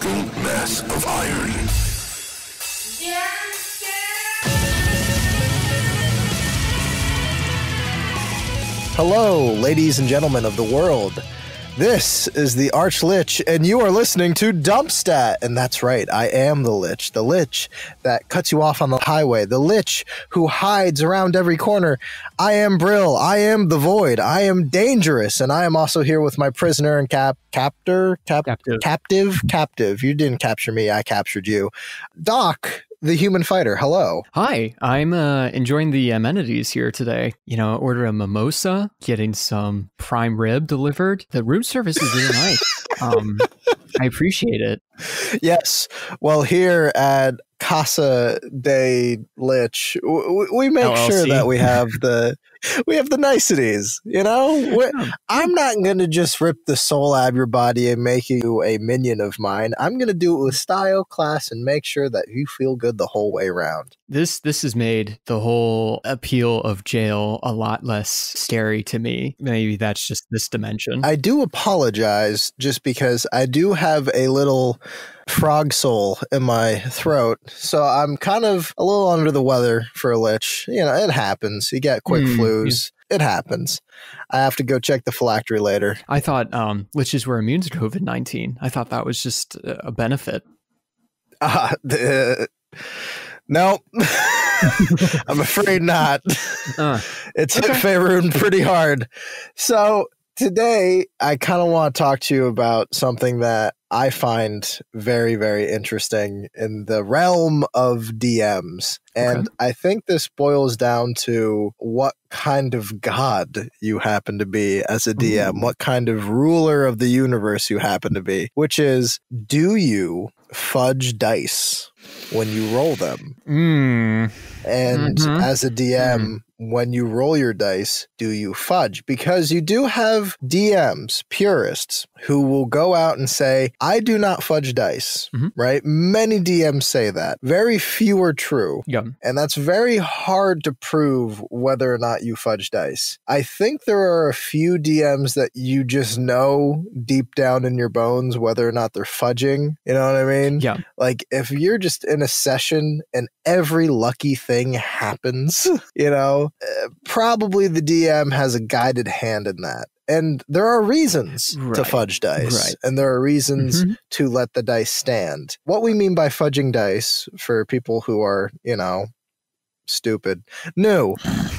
colossal mass of iron. Hello, ladies and gentlemen of the world. This is the Arch Lich, and you are listening to DumpStat. And that's right, I am the Lich that cuts you off on the highway, the Lich who hides around every corner. I am Brill, I am the Void, I am dangerous, and I am also here with my prisoner and captive. You didn't capture me, I captured you. Doc, the human fighter, hello. Hi, I'm enjoying the amenities here today. You know, order a mimosa, getting some prime rib delivered. The room service is really nice. I appreciate it. Yes. Well, here at Casa de Lich, we make LLC. sure that we have the niceties, you know? I'm not going to just rip the soul out of your body and make you a minion of mine. I'm going to do it with style, class, and make sure that you feel good the whole way around. This has made the whole appeal of jail a lot less scary to me. Maybe that's just this dimension. I do apologize just because I do have a little frog soul in my throat, so I'm kind of a little under the weather for a Lich. You know, it happens. You get quick flus. Yeah. It happens. I have to go check the phylactery later. I thought Liches were immune to COVID-19. I thought that was just a benefit. No, I'm afraid not. It's hit Faerun pretty hard. So today, I kind of want to talk to you about something that I find very, very interesting in the realm of DMs. And I think this boils down to what kind of god you happen to be as a DM, what kind of ruler of the universe you happen to be, which is, do you fudge dice when you roll them? And as a DM, when you roll your dice, do you fudge? Because you do have DMs, purists, who will go out and say, I do not fudge dice, right? Many DMs say that. Very few are true. Yeah. And that's very hard to prove whether or not you fudge dice. I think there are a few DMs that you just know deep down in your bones whether or not they're fudging. You know what I mean? Yeah. Like if you're just in a session and every lucky thing happens, you know, probably the DM has a guided hand in that. And there are reasons to fudge dice, and there are reasons to let the dice stand. What we mean by fudging dice, for people who are, you know, stupid,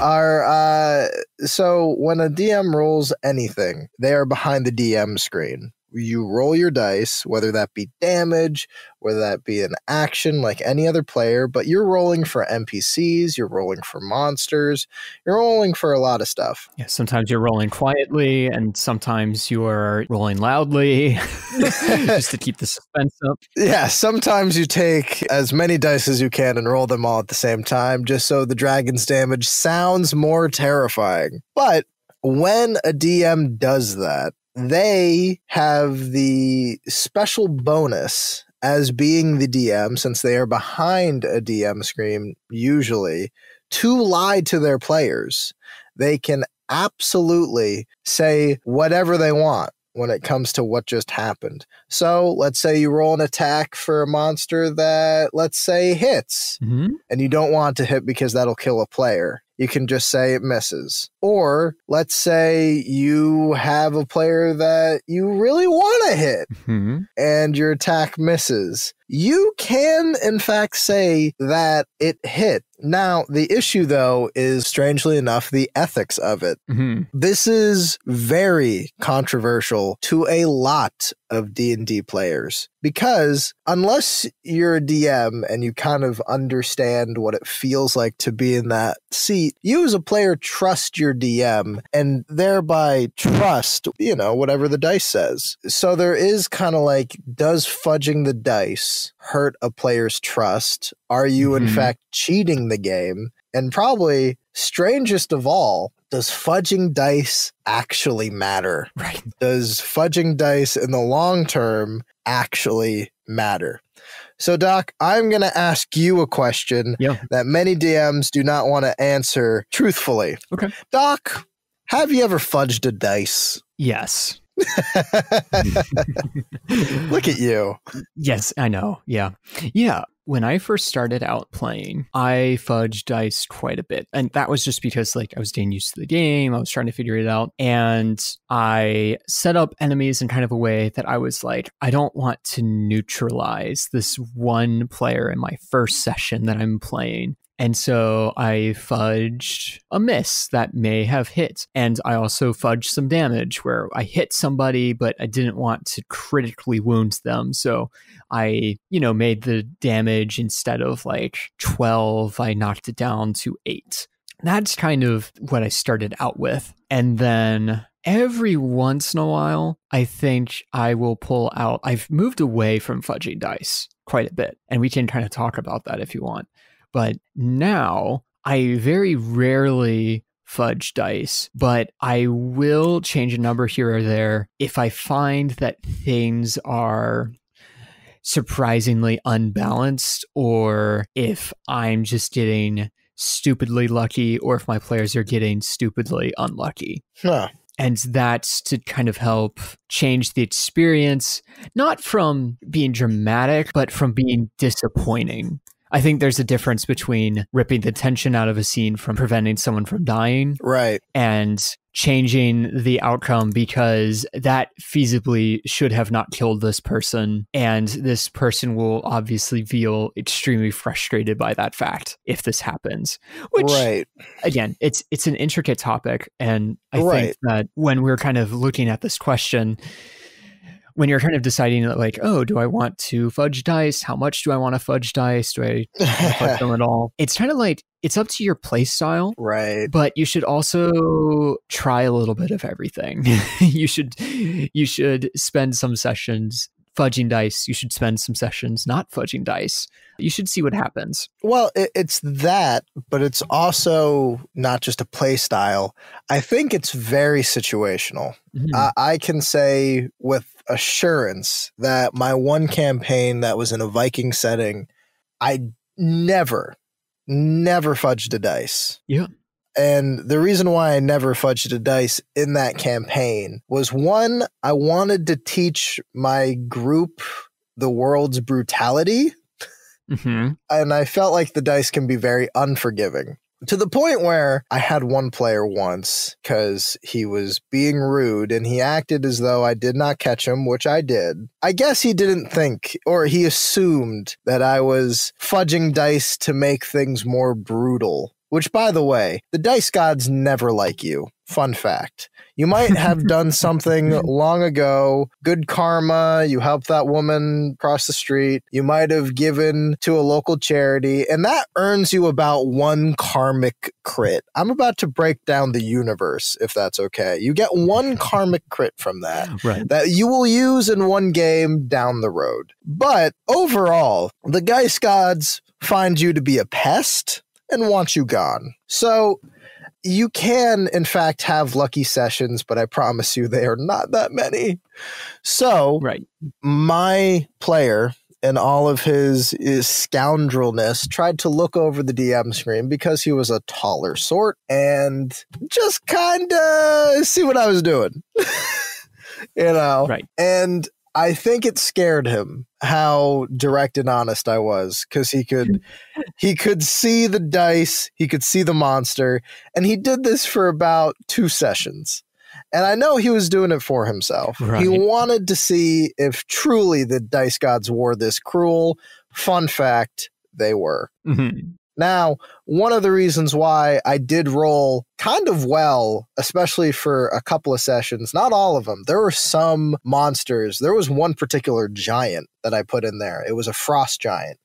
are so when a DM rolls anything, they are behind the DM screen. You roll your dice, whether that be damage, whether that be an action like any other player, but you're rolling for NPCs, you're rolling for monsters, you're rolling for a lot of stuff. Yeah, sometimes you're rolling quietly, and sometimes you're rolling loudly, just to keep the suspense up. Yeah, sometimes you take as many dice as you can and roll them all at the same time, just so the dragon's damage sounds more terrifying. But when a DM does that, they have the special bonus as being the DM, since they are behind a DM screen usually, to lie to their players. They can absolutely say whatever they want when it comes to what just happened. So let's say you roll an attack for a monster that, let's say, hits, and you don't want to hit because that'll kill a player. You can just say it misses. Or let's say you have a player that you really want to hit and your attack misses. You can, in fact, say that it hit. Now, the issue, though, is, strangely enough, the ethics of it. This is very controversial to a lot of D&D players, because unless you're a DM and you kind of understand what it feels like to be in that seat, you as a player trust your DM and thereby trust, you know, whatever the dice says. So there is kind of like, does fudging the dice hurt a player's trust? Are you, in fact, cheating the game? And probably, strangest of all, does fudging dice actually matter? Right. Does fudging dice in the long term actually matter? So, Doc, I'm going to ask you a question that many DMs do not want to answer truthfully. Okay. Doc, have you ever fudged a dice? Yes. Look at you. Yes, I know. Yeah. Yeah. When I first started out playing, I fudged dice quite a bit. And that was just because like I was getting used to the game. I was trying to figure it out. And I set up enemies in kind of a way that I was like, I don't want to neutralize this one player in my first session that I'm playing. And so I fudged a miss that may have hit. And I also fudged some damage where I hit somebody, but I didn't want to critically wound them. So I, made the damage instead of like 12, I knocked it down to 8. That's kind of what I started out with. And then every once in a while, I think I will pull out, I've moved away from fudging dice quite a bit. And we can kind of talk about that if you want. But now I very rarely fudge dice, but I will change a number here or there if I find that things are surprisingly unbalanced, or if I'm just getting stupidly lucky, or if my players are getting stupidly unlucky. Huh. And that's to kind of help change the experience, not from being dramatic, but from being disappointing. I think there's a difference between ripping the tension out of a scene from preventing someone from dying, right, and changing the outcome because that feasibly should have not killed this person, and this person will obviously feel extremely frustrated by that fact if this happens. Which, right, again, it's an intricate topic, and I think that when we're kind of looking at this question, when you're kind of deciding like, oh, do I want to fudge dice? How much do I want to fudge dice? Do I fudge them at all? It's kind of like, it's up to your play style. Right. But you should also try a little bit of everything. You should spend some sessions fudging dice. You should spend some sessions not fudging dice. You should see what happens. Well, it's that, but it's also not just a play style. I think it's very situational. Mm-hmm. I can say with assurance that my one campaign that was in a Viking setting, I never fudged a dice. Yeah. And the reason why I never fudged a dice in that campaign was, one, I wanted to teach my group the world's brutality. Mm-hmm. And I felt like the dice can be very unforgiving. To the point where I had one player once, because he was being rude and he acted as though I did not catch him, which I did. I guess he didn't think, or he assumed that I was fudging dice to make things more brutal. Which, by the way, the dice gods never like you. Fun fact. You might have done something long ago, good karma, you helped that woman cross the street, you might have given to a local charity, and that earns you about 1 karmic crit. I'm about to break down the universe, if that's okay. You get 1 karmic crit from that, right, that you will use in one game down the road. But overall, the dice gods find you to be a pest and want you gone. So you can, in fact, have lucky sessions, but I promise you they are not that many. So my player, in all of his scoundrelness, tried to look over the DM screen because he was a taller sort and just kind of see what I was doing. Right. And I think it scared him how direct and honest I was, because he could see the dice, he could see the monster, and he did this for about 2 sessions. And I know he was doing it for himself. Right. He wanted to see if truly the dice gods were this cruel. Fun fact, they were. Mm-hmm. Now, one of the reasons why I did roll kind of well, especially for a couple of sessions, not all of them, there were some monsters. There was one particular giant that I put in there. It was a frost giant.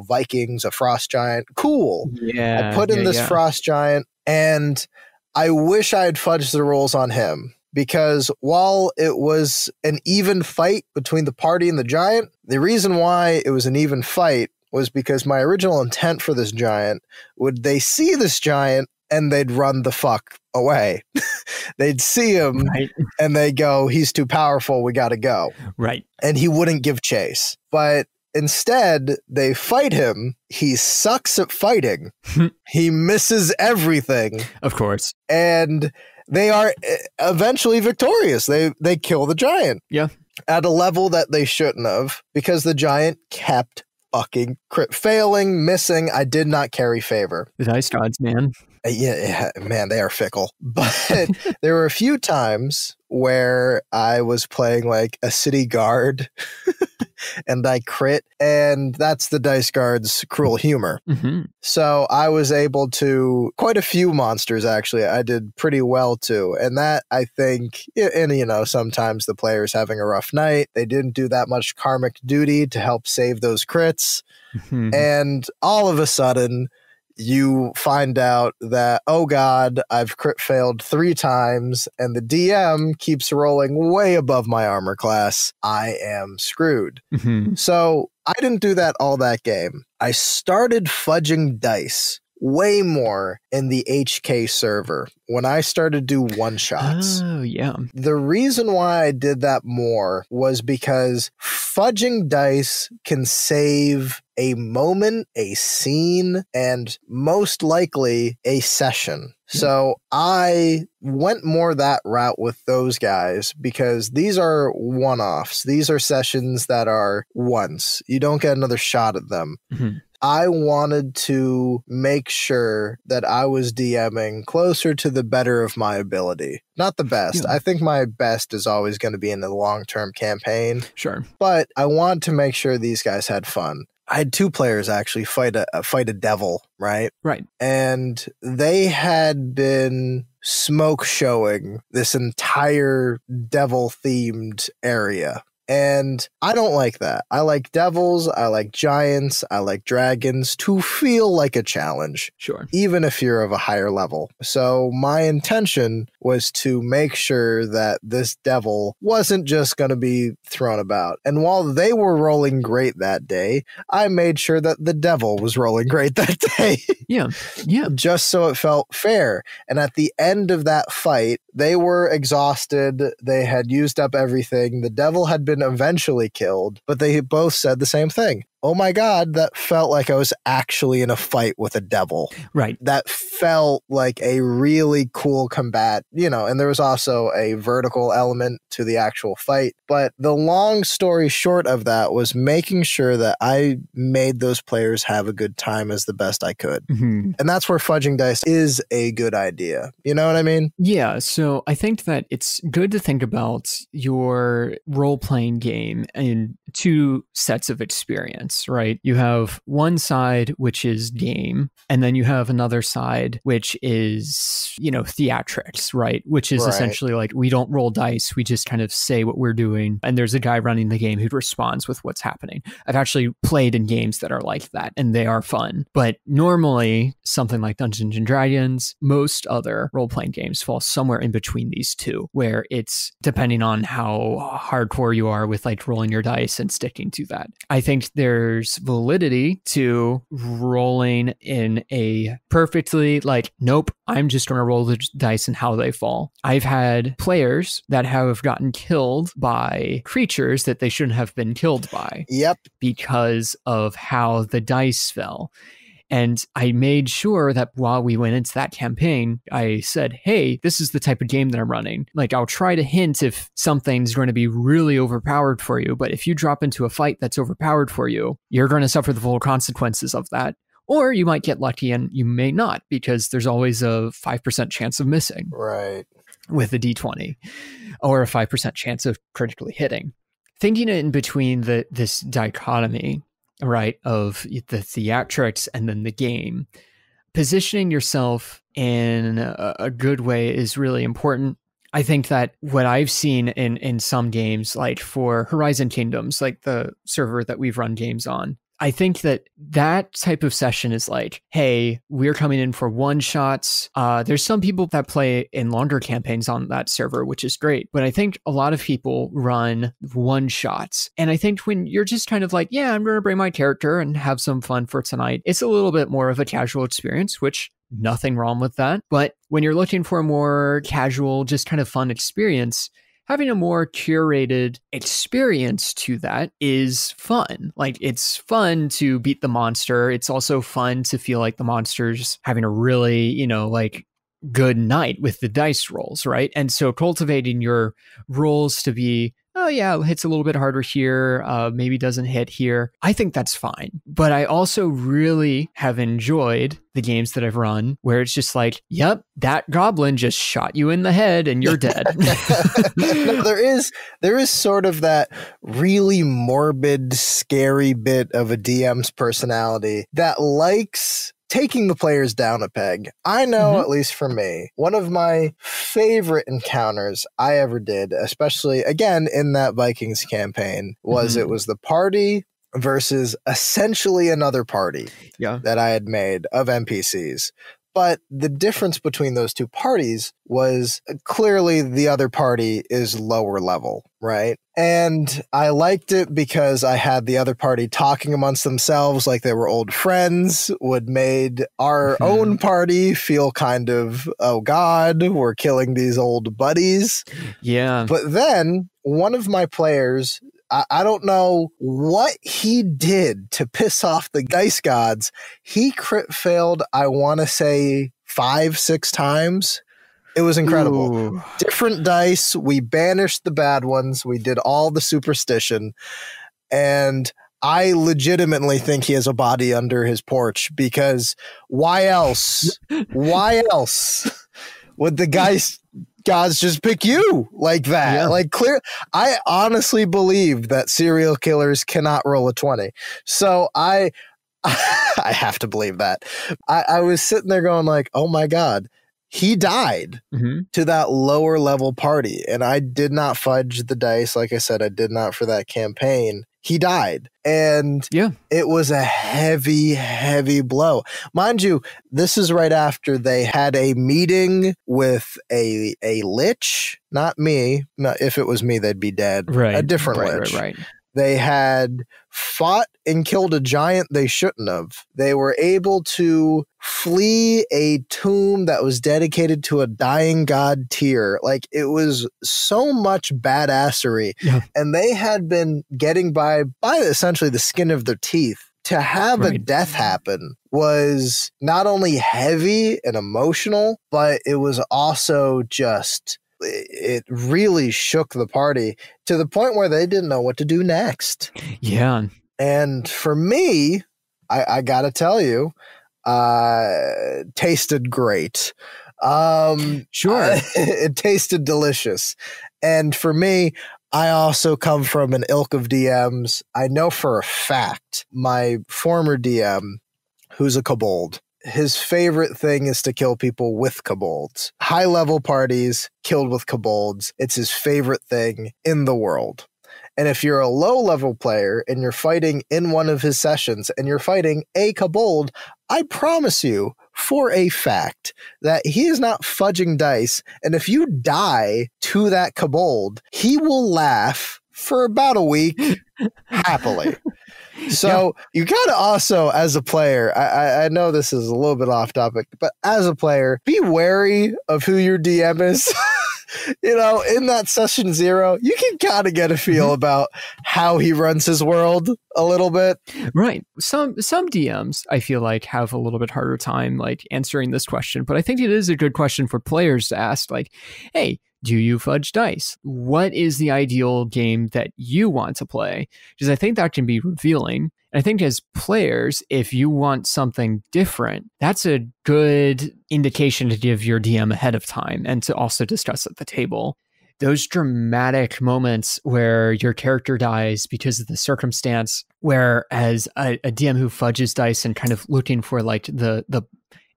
Vikings, a frost giant. Cool. Yeah. I put in this frost giant, and I wish I had fudged the rolls on him. Because while it was an even fight between the party and the giant, the reason why it was an even fight was because my original intent for this giant, would they see this giant and they'd run the fuck away. They'd see him and they go, he's too powerful, we gotta go. Right. And he wouldn't give chase. But instead, they fight him. He sucks at fighting. He misses everything. Of course. And they are eventually victorious. They kill the giant. Yeah. At a level that they shouldn't have, because the giant kept fucking failing, missing. I did not carry favor. The dice gods, man. Yeah, man, they are fickle. But there were a few times where I was playing like a city guard and I crit, and that's the dice guard's cruel humor. Mm-hmm. So I was able to, quite a few monsters actually, I did pretty well too. And that, I think, and sometimes the player's having a rough night. They didn't do that much karmic duty to help save those crits. Mm-hmm. And all of a sudden, you find out that, oh God, I've crit failed 3 times and the DM keeps rolling way above my armor class. I am screwed. Mm-hmm. So I didn't do that all that game. I started fudging dice way more in the HK server when I started to do one-shots. Oh, yeah. The reason why I did that more was because fudging dice can save a moment, a scene, and most likely a session. So I went more that route with those guys because these are one-offs. These are sessions that are once. You don't get another shot at them. Mm-hmm. I wanted to make sure that I was DMing closer to the better of my ability. Not the best. Yeah. I think my best is always going to be in the long-term campaign. Sure. But I wanted to make sure these guys had fun. I had 2 players actually fight a devil, right? Right. And they had been smoke showing this entire devil-themed area. And I don't like that. I like devils, I like giants, I like dragons to feel like a challenge. Sure. Even if you're of a higher level. So my intention was to make sure that this devil wasn't just going to be thrown about. And while they were rolling great that day, I made sure that the devil was rolling great that day. Yeah. Yeah. Just so it felt fair. And at the end of that fight, they were exhausted. They had used up everything. The devil had been eventually killed, but they both said the same thing. Oh my God, that felt like I was actually in a fight with a devil. Right. That felt like a really cool combat, and there was also a vertical element to the actual fight. But the long story short of that was making sure that I made those players have a good time as the best I could. Mm-hmm. And that's where fudging dice is a good idea. You know what I mean? Yeah. So I think that it's good to think about your role-playing game in 2 sets of experience, right? You have one side, which is game, and then you have another side, which is, theatrics, right? Which is essentially like, we don't roll dice. We just kind of say what we're doing. And there's a guy running the game who responds with what's happening. I've actually played in games that are like that, and they are fun. But normally, something like Dungeons and Dragons, most other role-playing games fall somewhere in between these 2, where it's depending on how hardcore you are with like rolling your dice and sticking to that. I think there's validity to rolling in a perfectly like, nope, I'm just going to roll the dice and how they fall. I've had players that have gotten killed by creatures that they shouldn't have been killed by. Yep. Because of how the dice fell. And I made sure that while we went into that campaign, I said, hey, this is the type of game that I'm running. Like, I'll try to hint if something's going to be really overpowered for you. But if you drop into a fight that's overpowered for you, you're going to suffer the full consequences of that. Or you might get lucky and you may not, because there's always a 5% chance of missing. Right. With a D20, or a 5% chance of critically hitting. Thinking in between this dichotomy, right, of the theatrics and then the game, positioning yourself in a good way is really important. I think that what I've seen in some games, like for Horizon Kingdoms, like the server that we've run games on, I think that type of session is like, hey, we're coming in for one shots. There's some people that play in longer campaigns on that server, which is great. But I think a lot of people run one shots. And I think when you're just kind of like, yeah, I'm going to bring my character and have some fun for tonight, it's a little bit more of a casual experience, which nothing wrong with that. But when you're looking for a more casual, just kind of fun experience, having a more curated experience to that is fun. Like, it's fun to beat the monster. It's also fun to feel like the monster's having a really, like good night with the dice rolls, right? And so cultivating your rolls to be, oh yeah, hits a little bit harder here, maybe doesn't hit here. I think that's fine. But I also really have enjoyed the games that I've run where it's just like, yep, that goblin just shot you in the head and you're dead. No, there is sort of that really morbid, scary bit of a DM's personality that likes taking the players down a peg. I know, at least for me, one of my favorite encounters I ever did, especially, again, in that Vikings campaign, was it was the party versus essentially another party that I had made of NPCs. But the difference between those two parties was clearly the other party is lower level, right? And I liked it because I had the other party talking amongst themselves like they were old friends, would made our own party feel kind of, oh God, we're killing these old buddies. Yeah. But then one of my players, I don't know what he did to piss off the dice gods. He crit failed, I want to say 5-6 times. It was incredible. Ooh. Different dice. We banished the bad ones. We did all the superstition. And I legitimately think he has a body under his porch, because why else? Why else would the gods just pick you like that? Yeah. Like, clear. I honestly believe that serial killers cannot roll a 20. So I have to believe that. I was sitting there going like, oh my God, he died to that lower level party. And I did not fudge the dice. Like I said, I did not for that campaign. He died. And it was a heavy, heavy blow. Mind you, this is right after they had a meeting with a lich, not me. Not, if it was me, they'd be dead. Right. A different lich. Right. They had fought and killed a giant they shouldn't have. They were able to flee a tomb that was dedicated to a dying god tier. Like, it was so much badassery. Yeah. And they had been getting by essentially the skin of their teeth. To have a death happen was not only heavy and emotional, but it was also just... it really shook the party to the point where they didn't know what to do next. Yeah. And for me, I gotta tell you, tasted great. Sure. It tasted delicious. And for me, I also come from an ilk of DMs. I know for a fact my former DM, who's a kobold, his favorite thing is to kill people with kobolds. High-level parties killed with kobolds. It's his favorite thing in the world. And if you're a low-level player and you're fighting in one of his sessions and you're fighting a kobold, I promise you for a fact that he is not fudging dice. And if you die to that kobold, he will laugh for about a week happily. So you gotta also, as a player, I know this is a little bit off topic, but as a player, be wary of who your DM is. You know, in that session 0, you can kind of get a feel about how he runs his world a little bit. Right. Some DMs, I feel like, have a little bit harder time like answering this question, but I think it is a good question for players to ask, like, hey, do you fudge dice? What is the ideal game that you want to play? Because I think that can be revealing. I think as players, if you want something different, that's a good indication to give your DM ahead of time and to also discuss at the table. Those dramatic moments where your character dies because of the circumstance, whereas a DM who fudges dice and kind of looking for like the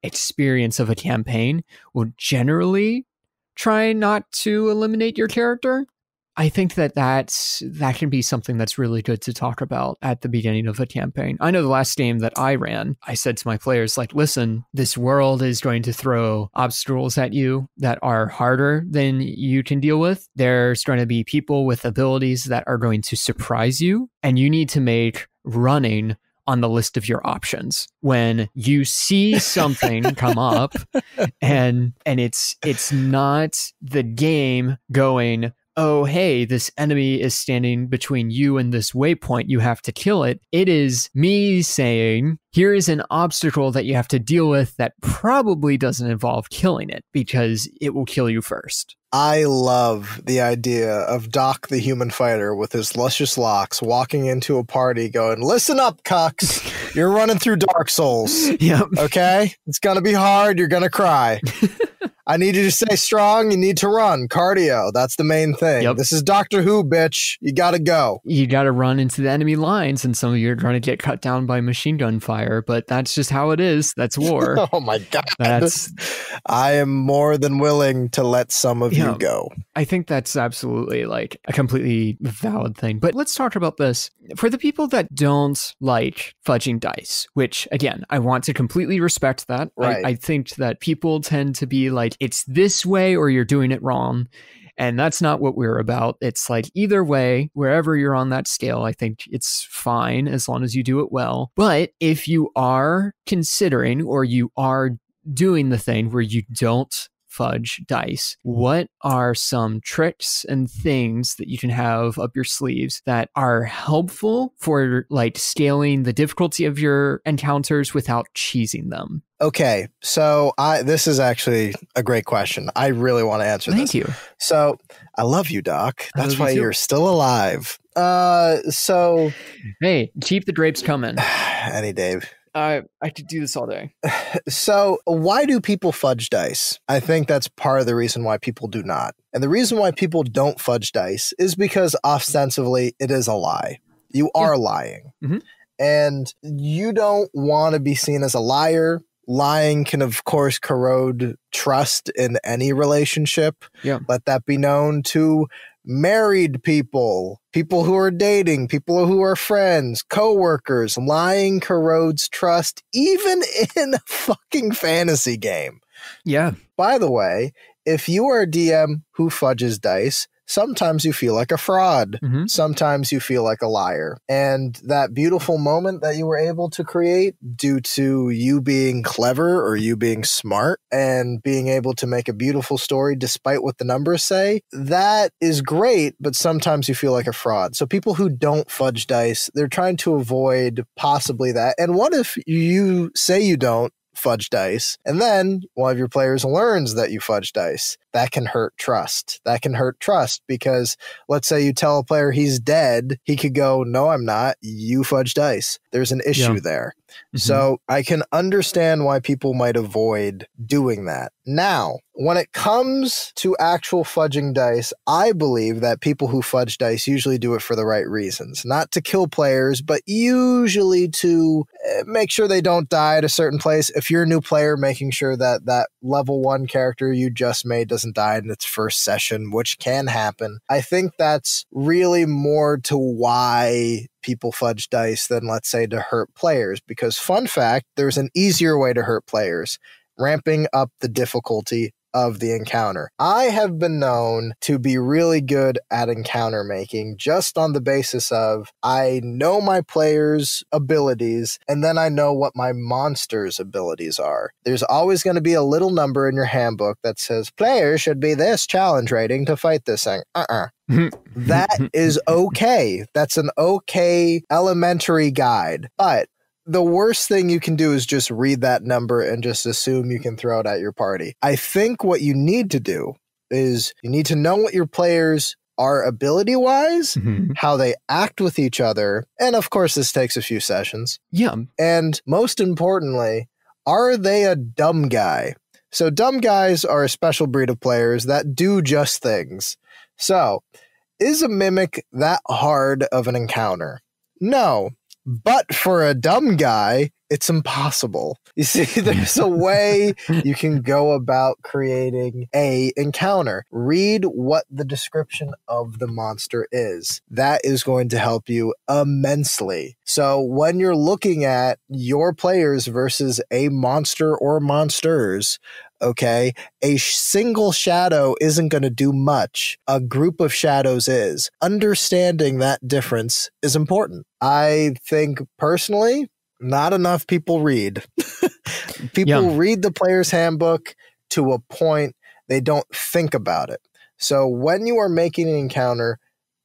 experience of a campaign will generally try not to eliminate your character. I think that can be something that's really good to talk about at the beginning of a campaign. I know the last game that I ran, I said to my players, like, listen, this world is going to throw obstacles at you that are harder than you can deal with. There's going to be people with abilities that are going to surprise you, and you need to make running on the list of your options. When you see something come up and it's not the game going, oh, hey, this enemy is standing between you and this waypoint, you have to kill it. It is me saying, here is an obstacle that you have to deal with that probably doesn't involve killing it because it will kill you first. I love the idea of Doc the human fighter with his luscious locks walking into a party going, listen up, cucks. You're running through Dark Souls. Yep. Okay? It's going to be hard. You're going to cry. I need you to stay strong. You need to run. Cardio. That's the main thing. Yep. This is Doctor Who, bitch. You got to go. You got to run into the enemy lines, and some of you are going to get cut down by machine gun fire, but that's just how it is. That's war. Oh, my God. I am more than willing to let some of you go. I think that's absolutely like a completely valid thing. But let's talk about this. For the people that don't like fudging dice, which, again, I want to completely respect that. Right. I think that people tend to be like, it's this way or you're doing it wrong. And that's not what we're about. It's like either way, wherever you're on that scale, I think it's fine as long as you do it well. But if you are considering or you are doing the thing where you don't fudge dice, what are some tricks and things that you can have up your sleeves that are helpful for like scaling the difficulty of your encounters without cheesing them? Okay, so this is actually a great question. I really want to answer this. Thank you. So I love you, Doc. That's why you're still alive. So hey, keep the drapes coming. Any Dave. I could do this all day. So why do people fudge dice? I think that's part of the reason why people do not. And the reason why people don't fudge dice is because ostensibly it is a lie. You are lying. Mm-hmm. And you don't want to be seen as a liar. Lying can, of course, corrode trust in any relationship. Yeah. Let that be known to married people, people who are dating, people who are friends, coworkers. Lying corrodes trust, even in a fucking fantasy game. Yeah. By the way, if you are a DM who fudges dice, sometimes you feel like a fraud. Mm-hmm. Sometimes you feel like a liar. And that beautiful moment that you were able to create due to you being clever or you being smart and being able to make a beautiful story despite what the numbers say, that is great, but sometimes you feel like a fraud. So people who don't fudge dice, they're trying to avoid possibly that. And what if you say you don't fudge dice, and then one of your players learns that you fudge dice? That can hurt trust. That can hurt trust because let's say you tell a player he's dead, he could go, no, I'm not. You fudge dice. There's an issue there. Mm-hmm. So I can understand why people might avoid doing that. Now, when it comes to actual fudging dice, I believe that people who fudge dice usually do it for the right reasons. Not to kill players, but usually to make sure they don't die at a certain place. If you're a new player, making sure that that level 1 character you just made doesn't die in its first session, which can happen. I think that's really more to why people fudge dice than, let's say, to hurt players. Because fun fact, there's an easier way to hurt players, ramping up the difficulty of the encounter. I have been known to be really good at encounter making just on the basis of I know my players' abilities and then I know what my monster's abilities are. There's always going to be a little number in your handbook that says players should be this challenge rating to fight this thing. That is okay. That's an okay elementary guide. But the worst thing you can do is just read that number and just assume you can throw it at your party. I think what you need to do is you need to know what your players are ability-wise, how they act with each other, and of course this takes a few sessions. Yeah. And most importantly, are they a dumb guy? So dumb guys are a special breed of players that do just things. So, is a mimic that hard of an encounter? No. But for a dumb guy, it's impossible. You see, there's a way you can go about creating a encounter. Read what the description of the monster is. That is going to help you immensely. So when you're looking at your players versus a monster or monsters, okay, a single shadow isn't going to do much. A group of shadows is. Understanding that difference is important. I think personally, not enough people read. People read the player's handbook to a point. They don't think about it. So when you are making an encounter,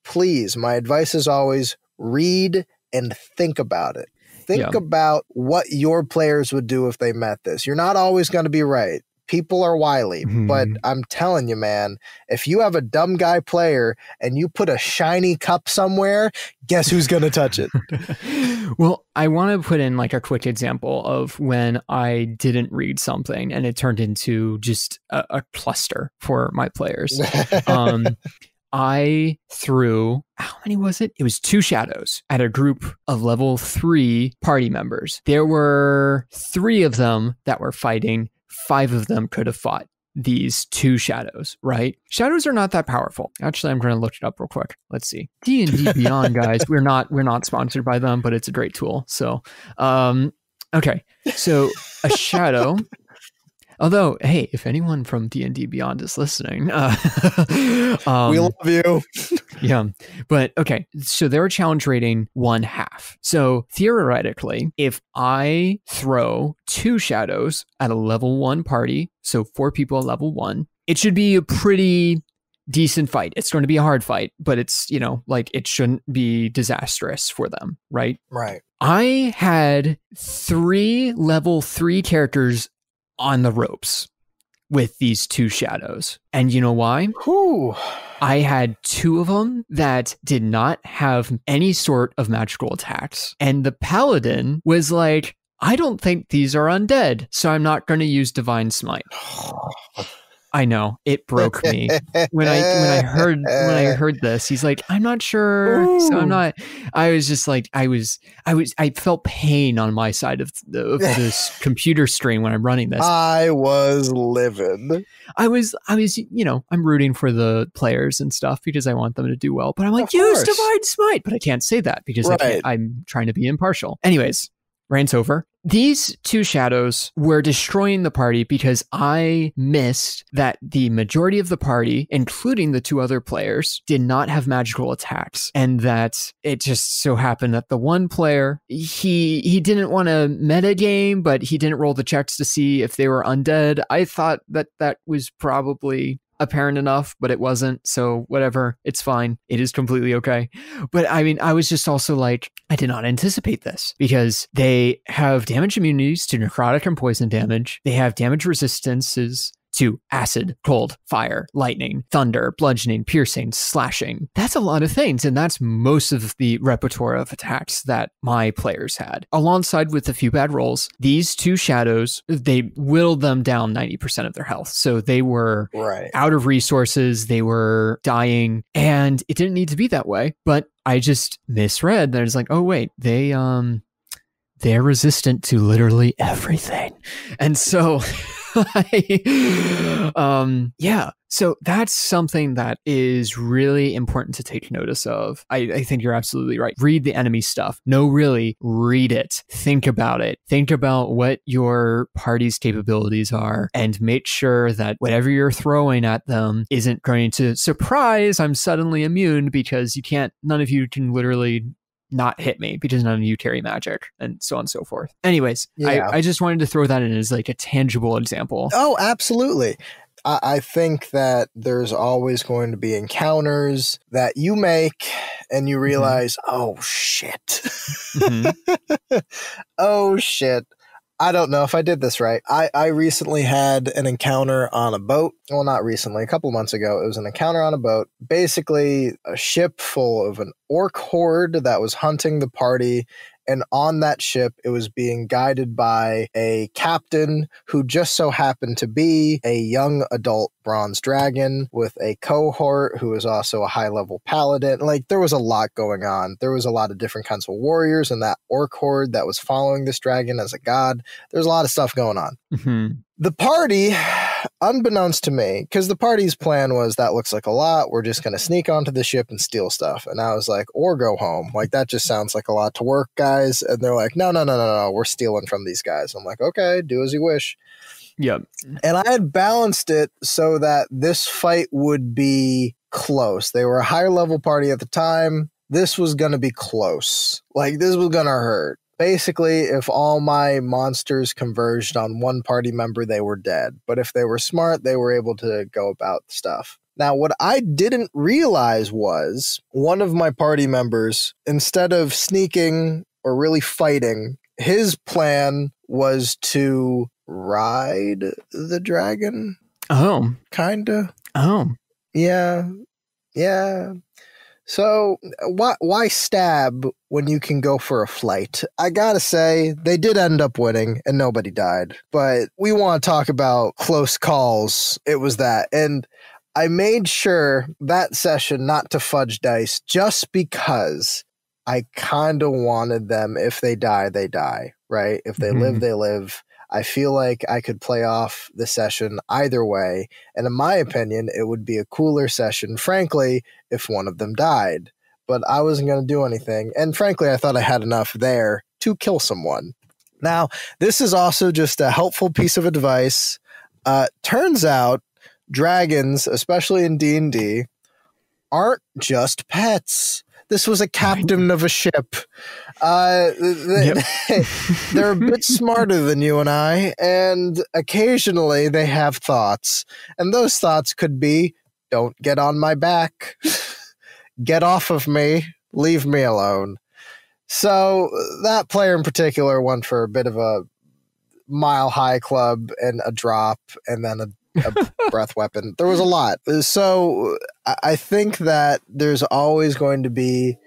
please, my advice is always read and think about it. Think about what your players would do if they met this. You're not always going to be right. People are wily, but I'm telling you, man, if you have a dumb guy player and you put a shiny cup somewhere, guess who's going to touch it? Well, I want to put in like a quick example of when I didn't read something and it turned into just a cluster for my players. I threw, how many was it? It was 2 shadows at a group of level 3 party members. There were 3 of them that were fighting. 5 of them could have fought these 2 shadows, right? Shadows are not that powerful. Actually, I'm going to look it up real quick. Let's see. D&D Beyond, guys. We're not sponsored by them, but it's a great tool. So, okay. So a shadow. Although, hey, if anyone from D&D Beyond is listening, we love you. Yeah. But okay, so they're challenge rating 1/2. So theoretically, if I throw 2 shadows at a level 1 party, so 4 people at level 1, it should be a pretty decent fight. It's going to be a hard fight, but it's, like it shouldn't be disastrous for them, right? Right. I had 3 level 3 characters on the ropes with these 2 shadows. And you know why? Whew. I had 2 of them that did not have any sort of magical attacks. And the paladin was like, I don't think these are undead, so I'm not going to use Divine Smite. I know, it broke me when I heard this. He's like, I'm not sure, so I'm not. I was just like, I felt pain on my side of this computer screen when I'm running this. I was livid. I was, I'm rooting for the players and stuff because I want them to do well. But I'm like, use Divine Smite, but I can't say that because I'm trying to be impartial. Anyways, rant's over. These 2 shadows were destroying the party because I missed that the majority of the party, including the 2 other players, did not have magical attacks. And that it just so happened that the one player, he didn't want to meta game, but he didn't roll the checks to see if they were undead. I thought that was probably apparent enough, but it wasn't. So whatever, it's fine. It is completely okay. But I mean, I was just also like, I did not anticipate this because they have damage immunities to necrotic and poison damage. They have damage resistances to acid, cold, fire, lightning, thunder, bludgeoning, piercing, slashing. That's a lot of things, and that's most of the repertoire of attacks that my players had. Alongside with a few bad rolls, these 2 shadows, they whittled them down 90% of their health. So they were out of resources, they were dying, and it didn't need to be that way, but I just misread that. It's like, oh wait, they're resistant to literally everything. And so so that's something that is really important to take notice of. I think you're absolutely right. Read the enemy stuff. No, really, read it. Think about it. Think about what your party's capabilities are and make sure that whatever you're throwing at them isn't going to surprise, I'm suddenly immune, because none of you can literally not hit me because none of you carry magic, and so on and so forth. Anyways, I just wanted to throw that in as like a tangible example. Oh, absolutely. I think that there's always going to be encounters that you make and you realize, oh shit. Oh shit. I don't know if I did this right. I recently had an encounter on a boat. Well, not recently, a couple months ago. It was an encounter on a boat. Basically, a ship full of an orc horde that was hunting the party. And on that ship, it was being guided by a captain who just so happened to be a young adult bronze dragon with a cohort who was also a high-level paladin. Like, there was a lot going on. There was a lot of different kinds of warriors in that orc horde that was following this dragon as a god. There's a lot of stuff going on. The party, unbeknownst to me, because the party's plan was, that looks like a lot, we're just going to sneak onto the ship and steal stuff. And I was like, or go home. Like, that just sounds like a lot to work, guys. And they're like, no, we're stealing from these guys. I'm like, okay, do as you wish. Yep. And I had balanced it so that this fight would be close. They were a higher level party at the time. This was going to be close. Like, this was going to hurt. Basically, if all my monsters converged on one party member, they were dead. But if they were smart, they were able to go about stuff. Now, what I didn't realize was one of my party members, instead of sneaking or really fighting, his plan was to ride the dragon. Oh. Kinda. Oh. Yeah. Yeah. So why stab when you can go for a flight? I gotta say, they did end up winning and nobody died. But we want to talk about close calls. It was that. And I made sure that session not to fudge dice just because I kind of wanted them, if they die, they die, right? If they live, they live. I feel like I could play off the session either way. And in my opinion, it would be a cooler session, frankly, if one of them died. But I wasn't going to do anything. And frankly, I thought I had enough there to kill someone. Now, this is also just a helpful piece of advice. Turns out dragons, especially in D&D, aren't just pets. This was a captain of a ship. They're a bit smarter than you and I, and occasionally they have thoughts. And those thoughts could be, don't get on my back, get off of me, leave me alone. So that player in particular went for a bit of a mile high club and a drop and then a breath weapon. There was a lot. So I think that there's always going to be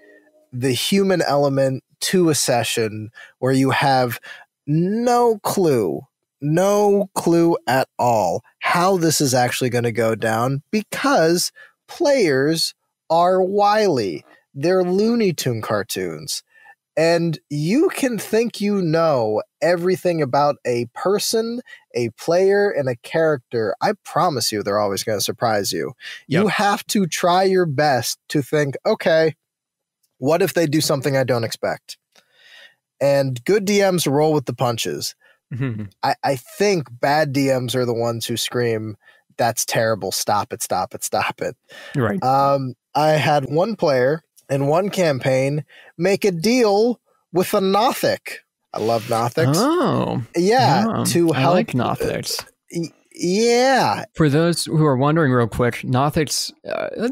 the human element to a session where you have no clue at all how this is actually going to go down, because players are wily. They're Looney Tune cartoons. And you can think you know everything about a person, a player, and a character. I promise you they're always going to surprise you. Yep. You have to try your best to think, okay, what if they do something I don't expect? And good DMs roll with the punches. Mm-hmm. I think bad DMs are the ones who scream, that's terrible, stop it, stop it, stop it. Right. I had one player in one campaign make a deal with a Nothic. I love Nothics. Oh. Yeah. To help. I like Nothics. Yeah. For those who are wondering real quick, Nothics,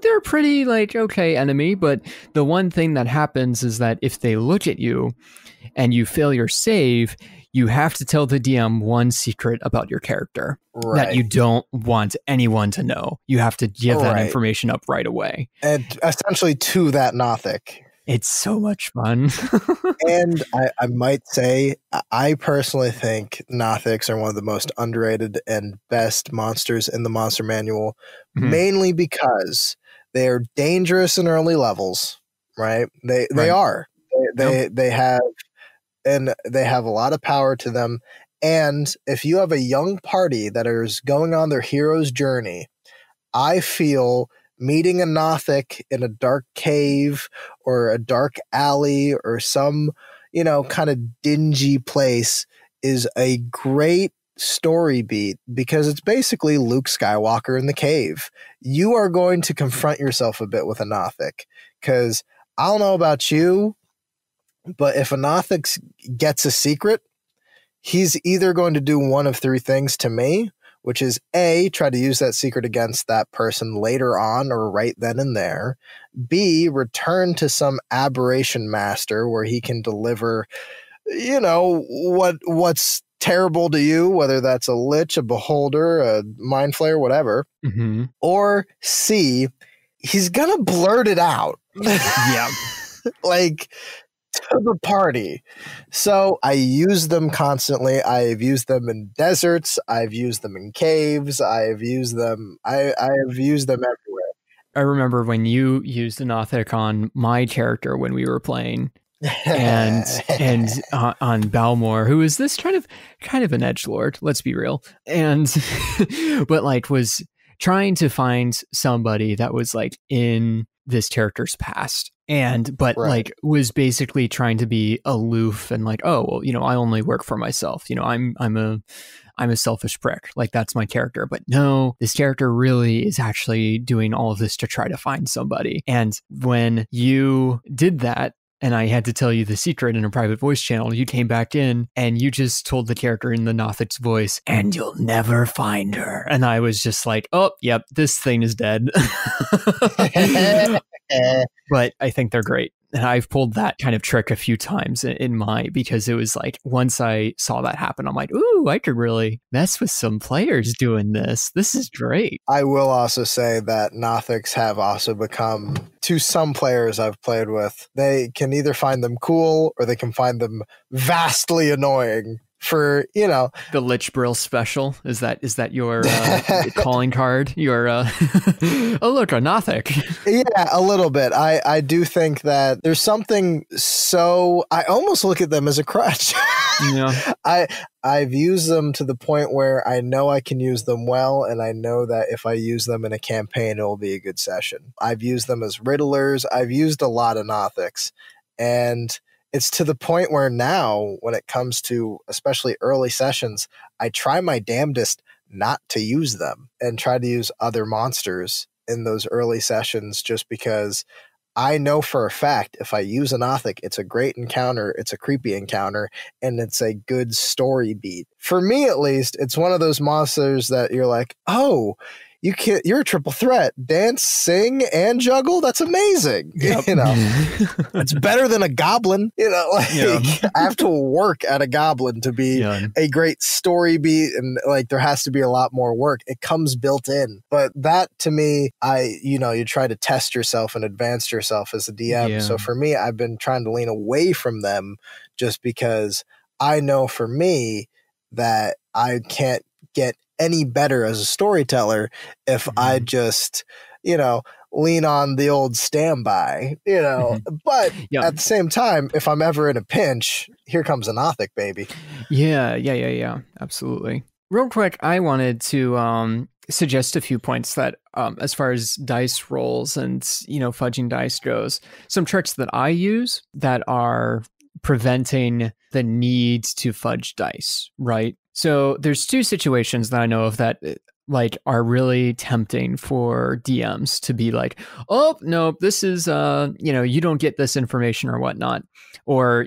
they're pretty okay enemy, but the one thing that happens is that if they look at you and you fail your save, you have to tell the DM one secret about your character that you don't want anyone to know. You have to give that information up right away. And essentially to that Nothic. It's so much fun. And I might say, I personally think Nothics are one of the most underrated and best monsters in the Monster Manual, mainly because they are dangerous in early levels, right? They are. They have... And they have a lot of power to them. And if you have a young party that is going on their hero's journey, I feel meeting a Nothic in a dark cave or a dark alley or some, kind of dingy place is a great story beat, because it's basically Luke Skywalker in the cave. You are going to confront yourself a bit with a Nothic, because I don't know about you, but if a Nothic gets a secret, he's either going to do one of three things to me, which is A, try to use that secret against that person later on or right then and there. B, return to some aberration master where he can deliver, what's terrible to you, whether that's a lich, a beholder, a mind flayer, whatever. Mm-hmm. Or C, he's going to blurt it out. Yeah. To the party. So I use them constantly. I've used them in deserts. I've used them in caves. I've used them. I have used them everywhere. I remember when you used the Nothic on my character when we were playing, and on Balmor, who is this kind of an edgelord. Let's be real, and but was trying to find somebody that was in this character's past, but was basically trying to be aloof and I only work for myself. I'm a selfish prick. That's my character. But no, this character really is actually doing all of this to try to find somebody. And when you did that, and I had to tell you the secret in a private voice channel, you came back in and you just told the character in the Nothic's voice, and you'll never find her. And I was just like, oh, yep, this thing is dead. But I think they're great. And I've pulled that kind of trick a few times in my, because it was like, once I saw that happen, I'm like, ooh, I could really mess with some players doing this. This is great. I will also say that Nothics have also become, to some players I've played with, they can either find them cool or they can find them vastly annoying. For, you know, the Lich Brill special, is that your calling card? Your oh look, a Nothic. Yeah, a little bit. I do think that there's something, so I almost look at them as a crutch. Yeah. I've used them to the point where I know I can use them well, and I know that if I use them in a campaign, it will be a good session. I've used them as riddlers. I've used a lot of Nothics, and it's to the point where now, when it comes to especially early sessions, I try my damnedest not to use them and try to use other monsters in those early sessions, just because I know for a fact if I use a Nothic, it's a great encounter, it's a creepy encounter, and it's a good story beat. For me, at least, it's one of those monsters that you're like, oh, you're a triple threat. Dance, sing, and juggle? That's amazing. Yep. You know, it's better than a goblin. You know, like, Yeah. I have to work at a goblin to be a great story beat, and like there has to be a lot more work. It comes built in. But that, to me, you try to test yourself and advance yourself as a DM. Yeah. So for me, I've been trying to lean away from them just because I know for me that I can't get any better as a storyteller if I just, lean on the old standby, but at the same time, if I'm ever in a pinch, here comes a Nothic, baby. Yeah. Absolutely. Real quick, I wanted to suggest a few points that as far as dice rolls and, fudging dice goes, some tricks that I use that are preventing the need to fudge dice, right? So there's two situations that I know of that are really tempting for DMs to be like, oh, no, this is, you don't get this information or whatnot. Or,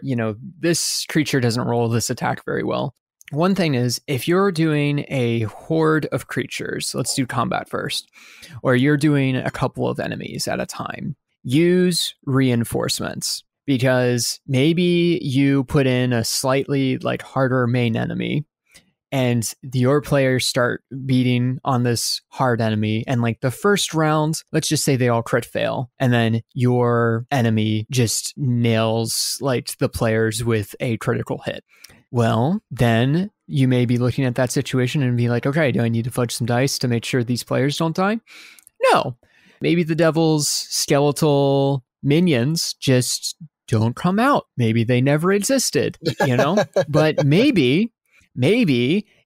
this creature doesn't roll this attack very well. One thing is, if you're doing a horde of creatures, let's do combat first, or you're doing a couple of enemies at a time, use reinforcements. Because maybe you put in a slightly harder main enemy, and your players start beating on this hard enemy, and the first round, let's just say they all crit fail, and then your enemy just nails the players with a critical hit. Well, then you may be looking at that situation and be like, okay, do I need to fudge some dice to make sure these players don't die? No. Maybe the devil's skeletal minions just don't come out. Maybe they never existed, But maybe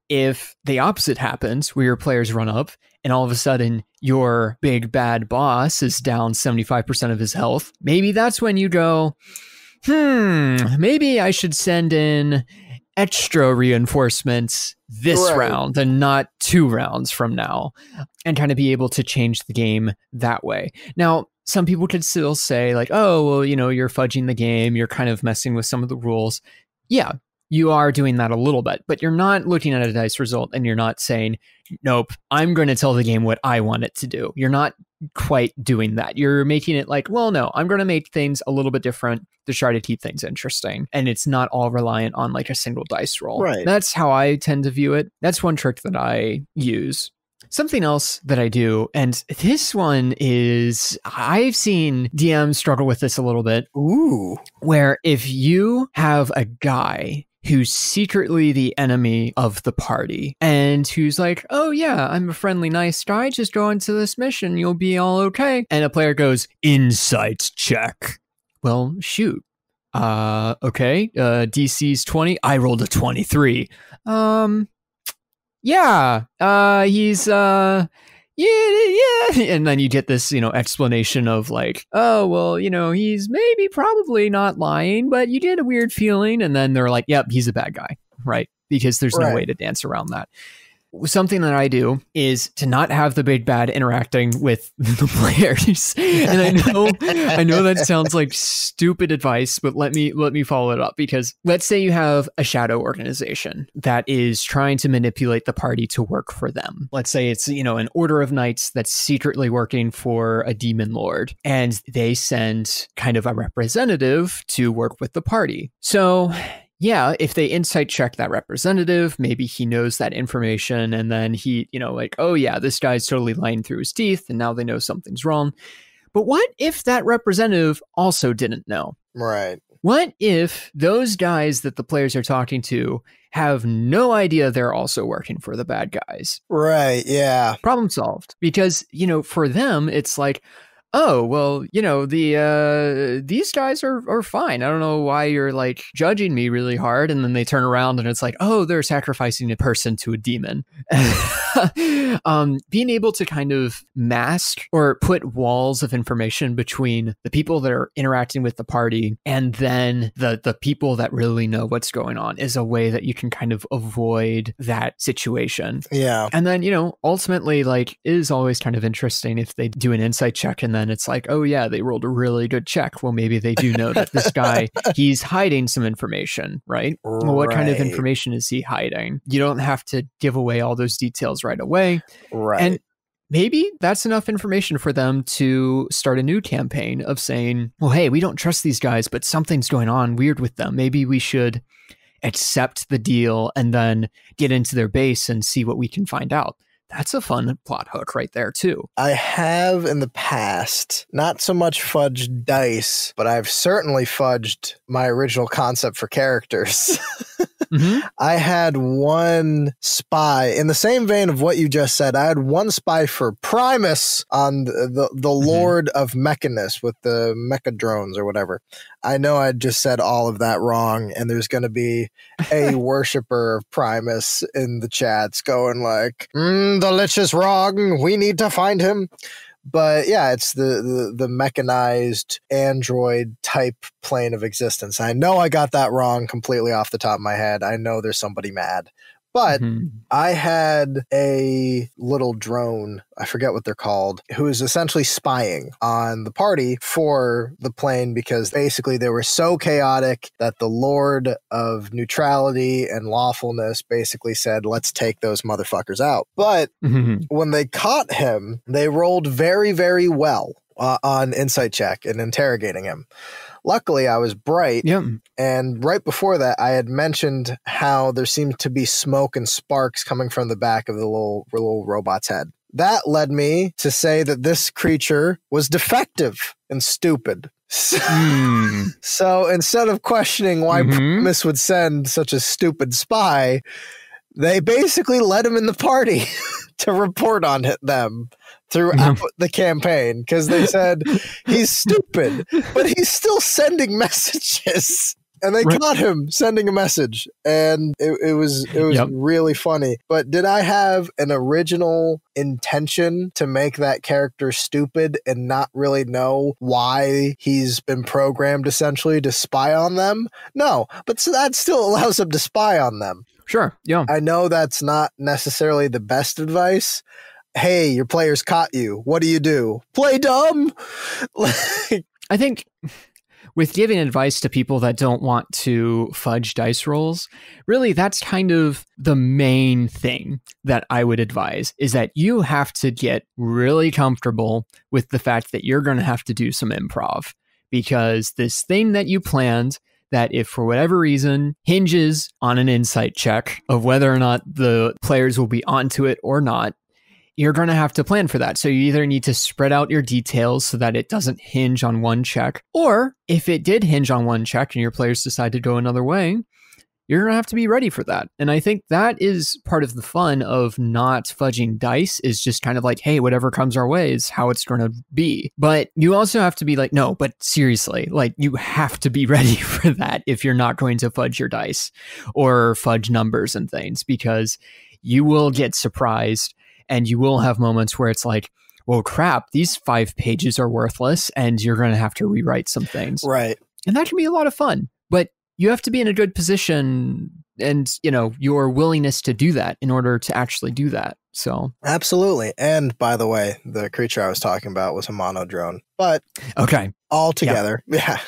if the opposite happens, where your players run up and all of a sudden your big bad boss is down 75% of his health, maybe that's when you go, maybe I should send in extra reinforcements this round and not 2 rounds from now, and kind of be able to change the game that way. Now, some people could still say oh, well, you're fudging the game, you're kind of messing with some of the rules. Yeah, you are doing that a little bit, but you're not looking at a dice result and you're not saying, nope, I'm going to tell the game what I want it to do. You're not quite doing that. You're making it well, no, I'm going to make things a little bit different to try to keep things interesting. And it's not all reliant on a single dice roll. Right. That's how I tend to view it. That's one trick that I use. Something else that I do, and this one is, I've seen DMs struggle with this a little bit. Ooh. Where if you have a guy who's secretly the enemy of the party and who's oh yeah, I'm a friendly, nice guy, just go into this mission, you'll be all okay. And a player goes, insight check. Well, shoot. Okay. DC's 20. I rolled a 23. Yeah, he's, yeah. And then you get this, explanation of oh, well, he's maybe probably not lying, but you get a weird feeling. And then they're like, yep, he's a bad guy, right? Because there's no way to dance around that. something that I do is to not have the big bad interacting with the players. And I know that sounds like stupid advice, but let me follow it up, because let's say you have a shadow organization that is trying to manipulate the party to work for them. Let's say it's, an order of knights that's secretly working for a demon lord, and they send kind of a representative to work with the party. So yeah, if they insight check that representative, maybe he knows that information, and then he, oh yeah, this guy's totally lying through his teeth, and now they know something's wrong. But what if that representative also didn't know? Right. What if those guys that the players are talking to have no idea they're also working for the bad guys? Right, yeah. Problem solved. Because, for them, it's like, oh, well, these guys are fine. I don't know why you're like judging me really hard. And then they turn around and it's like, oh, they're sacrificing a person to a demon. Being able to kind of mask or put walls of information between the people that are interacting with the party and then the people that really know what's going on is a way that you can kind of avoid that situation. Yeah. And then, ultimately, like, it is always kind of interesting if they do an insight check and then it's like, oh yeah, they rolled a really good check. Well, maybe they do know that this guy, he's hiding some information, right? Well, what kind of information is he hiding? You don't have to give away all those details right away. Right. And maybe that's enough information for them to start a new campaign of saying, well, hey, we don't trust these guys, but something's going on weird with them. Maybe we should accept the deal and then get into their base and see what we can find out. That's a fun plot hook right there, too. I have in the past, not so much fudged dice, but I've certainly fudged my original concept for characters. Mm-hmm. I had one spy, in the same vein of what you just said, I had one spy for Primus on the Lord of Mechanus with the mecha drones or whatever. I know I just said all of that wrong, and there's going to be a worshiper of Primus in the chats going like, the lich is wrong, we need to find him. But yeah, it's the mechanized android type plane of existence. I know I got that wrong completely off the top of my head. I know there's somebody mad. But I had a little drone, I forget what they're called, who is essentially spying on the party for the plane because basically they were so chaotic that the Lord of Neutrality and Lawfulness basically said, let's take those motherfuckers out. But when they caught him, they rolled very, very well on insight check and interrogating him. Luckily, I was bright, and right before that, I had mentioned how there seemed to be smoke and sparks coming from the back of the little robot's head. That led me to say that this creature was defective and stupid. So instead of questioning why Primus would send such a stupid spy, they basically let him in the party to report on them throughout the campaign because they said he's stupid, but he's still sending messages. And they caught him sending a message, and it was really funny. But did I have an original intention to make that character stupid and not really know why he's been programmed essentially to spy on them? No, but so that still allows him to spy on them. Sure, yeah. I know that's not necessarily the best advice. Hey, your players caught you. What do? Play dumb? I think with giving advice to people that don't want to fudge dice rolls, really that's kind of the main thing that I would advise, is that you have to get really comfortable with the fact that you're going to have to do some improv, because this thing that you planned, that if for whatever reason hinges on an insight check of whether or not the players will be onto it or not, you're going to have to plan for that. So you either need to spread out your details so that it doesn't hinge on one check, or if it did hinge on one check and your players decide to go another way, you're going to have to be ready for that. And I think that is part of the fun of not fudging dice, is just kind of like, hey, whatever comes our way is how it's going to be. But you also have to be like, no, but seriously, like you have to be ready for that if you're not going to fudge your dice or fudge numbers and things, because you will get surprised. And you will have moments where it's like, well, crap, these 5 pages are worthless, and you're going to have to rewrite some things. Right. And that can be a lot of fun. But you have to be in a good position your willingness to do that in order to actually do that. So absolutely. And by the way, the creature I was talking about was a mono drone, but okay, all together. Yeah.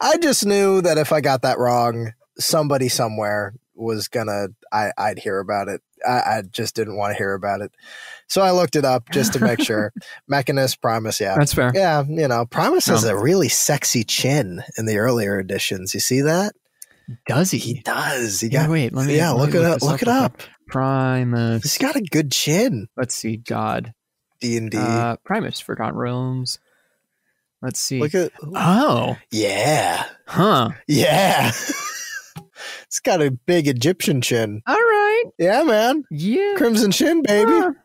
I just knew that if I got that wrong, somebody somewhere was gonna, I'd hear about it. I just didn't want to hear about it. So I looked it up just to make sure. Mechanist, Primus, yeah. That's fair. Yeah, Primus has a really sexy chin in the earlier editions. You see that? Does he? He does. Look it up. Primus. He's got a good chin. Let's see. God. D&D. Primus, Forgotten Realms. Let's see. Look at. Oh. Yeah. Huh. Yeah. It's got a big Egyptian chin. All right. Yeah, man. Yeah. Crimson chin, baby.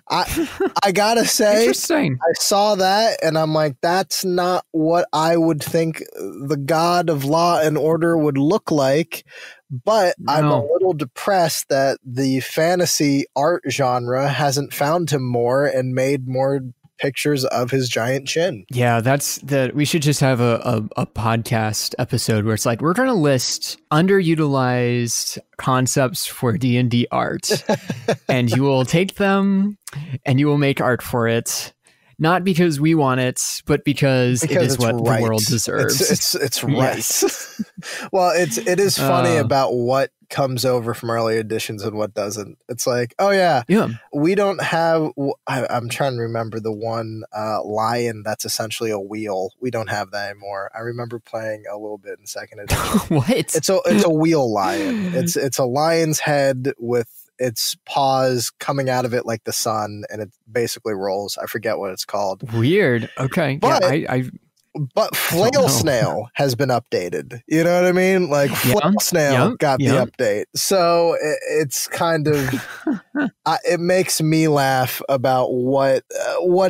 I gotta say, interesting. I saw that and I'm like, that's not what I would think the god of law and order would look like. But no. I'm a little depressed that the fantasy art genre hasn't found him more and made more pictures of his giant chin. Yeah, we should just have a podcast episode where it's like, we're going to list underutilized concepts for D&D art and you will take them and you will make art for it. Not because we want it, but because it is what the world deserves. It's right. Yes. Well, it is funny about what comes over from early editions and what doesn't. It's like, oh yeah, we don't have. I'm trying to remember the one lion that's essentially a wheel. We don't have that anymore. I remember playing a little bit in second edition. What? It's a wheel lion. It's a lion's head with its paws coming out of it like the sun, and it basically rolls. I forget what it's called. Weird. Okay. But, yeah, but Flail Snail has been updated. You know what I mean? Like Flail Snail got the update. So it's kind of, it makes me laugh about what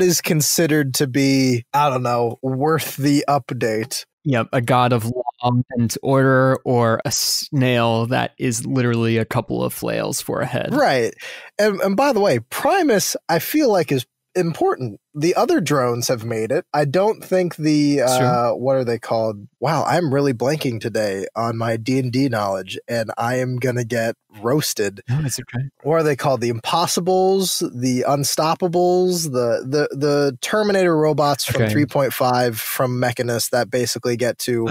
is considered to be, I don't know, worth the update. Yep, a god of law and order, or a snail that is literally a couple of flails for a head. Right. And by the way, Primus, I feel like, is important. The other drones have made it. I don't think what are they called? Wow, I'm really blanking today on my D&D knowledge, and I am going to get roasted. No, it's okay. What are they called? The Impossibles, the Unstoppables, the Terminator robots from 3.5 from Mechanist that basically get to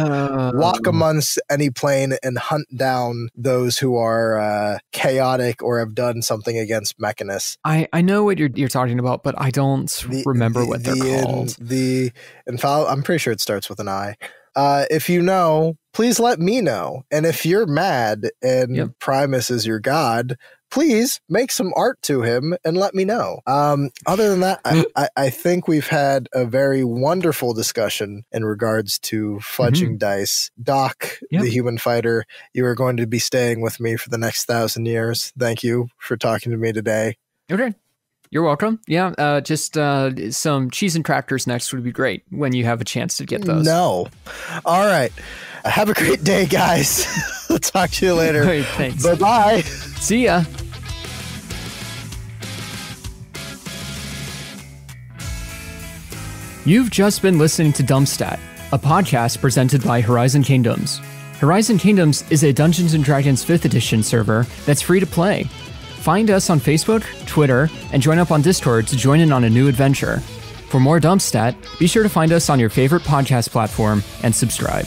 walk amongst any plane and hunt down those who are chaotic or have done something against Mechanist. I know what you're talking about, but I don't remember what they're called. I'm pretty sure it starts with an I. If you know, please let me know. And if you're mad and Primus is your god, please make some art to him and let me know. Other than that, I think we've had a very wonderful discussion in regards to fudging dice. Doc, the human fighter, you are going to be staying with me for the next 1,000 years. Thank you for talking to me today. Okay. You're welcome. Yeah, just some cheese and crackers next would be great when you have a chance to get those. No. All right. Have a great day, guys. I'll talk to you later. All right, thanks. Bye-bye. See ya. You've just been listening to DumpStat, a podcast presented by Horizon Kingdoms. Horizon Kingdoms is a Dungeons & Dragons 5th edition server that's free to play. Find us on Facebook, Twitter, and join up on Discord to join in on a new adventure. For more DumpStat, be sure to find us on your favorite podcast platform and subscribe.